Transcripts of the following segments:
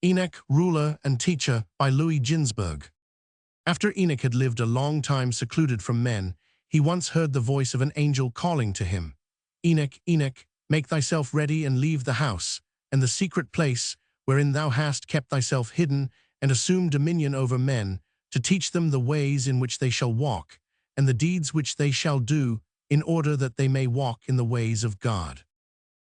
Enoch, Ruler and Teacher by Ginzberg. After Enoch had lived a long time secluded from men, he once heard the voice of an angel calling to him, "Enoch, Enoch, make thyself ready and leave the house, and the secret place, wherein thou hast kept thyself hidden, and assume dominion over men, to teach them the ways in which they shall walk, and the deeds which they shall do, in order that they may walk in the ways of God."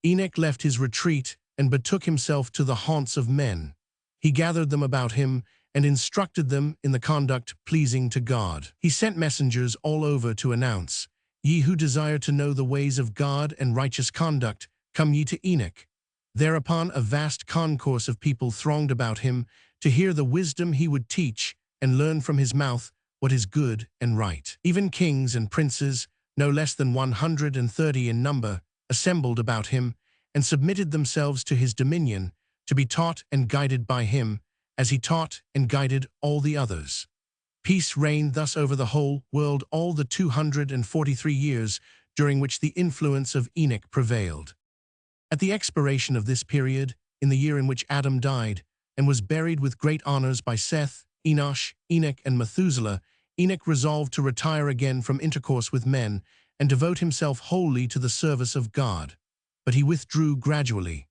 Enoch left his retreat and betook himself to the haunts of men. He gathered them about him and instructed them in the conduct pleasing to God. He sent messengers all over to announce, "Ye who desire to know the ways of God and righteous conduct, come ye to Enoch." Thereupon a vast concourse of people thronged about him to hear the wisdom he would teach and learn from his mouth what is good and right. Even kings and princes, no less than 130 in number, assembled about him and submitted themselves to his dominion, to be taught and guided by him, as he taught and guided all the others. Peace reigned thus over the whole world all the 243 years during which the influence of Enoch prevailed. At the expiration of this period, in the year in which Adam died, and was buried with great honors by Seth, Enosh, Enoch, and Methuselah, Enoch resolved to retire again from intercourse with men and devote himself wholly to the service of God. But he withdrew gradually.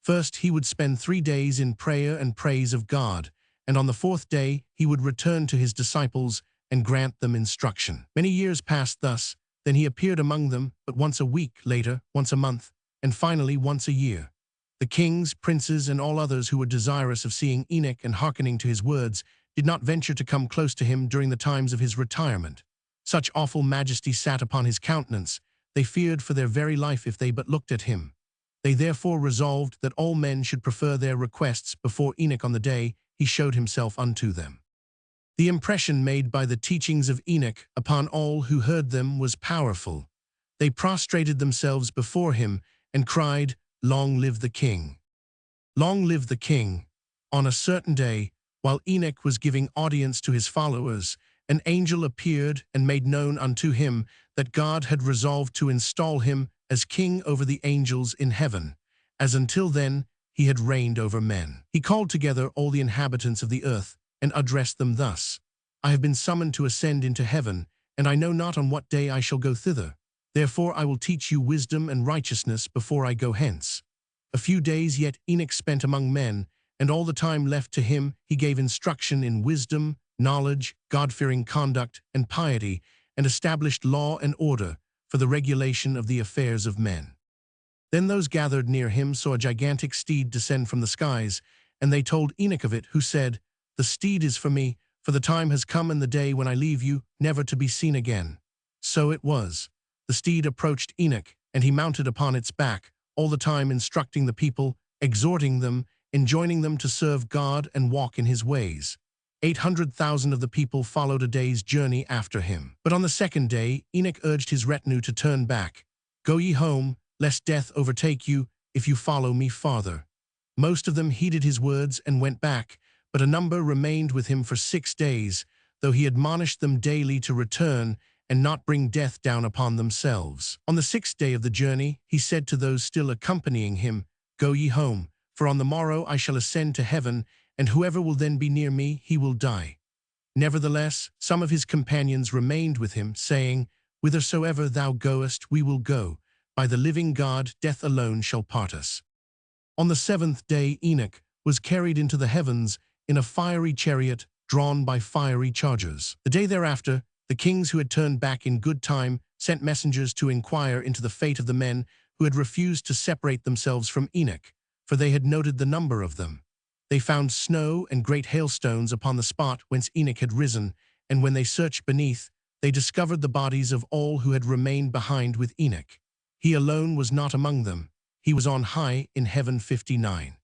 First, he would spend 3 days in prayer and praise of God, and on the 4th day he would return to his disciples and grant them instruction. Many years passed thus, then he appeared among them, but once a week, later, once a month, and finally once a year. The kings, princes, and all others who were desirous of seeing Enoch and hearkening to his words did not venture to come close to him during the times of his retirement. Such awful majesty sat upon his countenance, they feared for their very life if they but looked at him. They therefore resolved that all men should prefer their requests before Enoch on the day he showed himself unto them. The impression made by the teachings of Enoch upon all who heard them was powerful. They prostrated themselves before him and cried, "Long live the king! Long live the king!" On a certain day, while Enoch was giving audience to his followers, an angel appeared and made known unto him that God had resolved to install him as king over the angels in heaven, as until then he had reigned over men. He called together all the inhabitants of the earth and addressed them thus, "I have been summoned to ascend into heaven, and I know not on what day I shall go thither. Therefore I will teach you wisdom and righteousness before I go hence." A few days yet Enoch spent among men, and all the time left to him he gave instruction in wisdom, knowledge, God-fearing conduct, and piety, and established law and order for the regulation of the affairs of men. Then those gathered near him saw a gigantic steed descend from the skies, and they told Enoch of it, who said, "The steed is for me, for the time has come in the day when I leave you, never to be seen again." So it was. The steed approached Enoch, and he mounted upon its back, all the time instructing the people, exhorting them, enjoining them to serve God and walk in his ways. 800,000 of the people followed a day's journey after him. But on the 2nd day, Enoch urged his retinue to turn back. "Go ye home, lest death overtake you, if you follow me farther." Most of them heeded his words and went back, but a number remained with him for 6 days, though he admonished them daily to return and not bring death down upon themselves. On the 6th day of the journey, he said to those still accompanying him, "Go ye home, for on the morrow I shall ascend to heaven, and whoever will then be near me, he will die." Nevertheless, some of his companions remained with him, saying, "Whithersoever thou goest, we will go. By the living God, death alone shall part us." On the 7th day, Enoch was carried into the heavens in a fiery chariot drawn by fiery chargers. The day thereafter, the kings who had turned back in good time sent messengers to inquire into the fate of the men who had refused to separate themselves from Enoch, for they had noted the number of them. They found snow and great hailstones upon the spot whence Enoch had risen, and when they searched beneath, they discovered the bodies of all who had remained behind with Enoch. He alone was not among them. He was on high in heaven 59.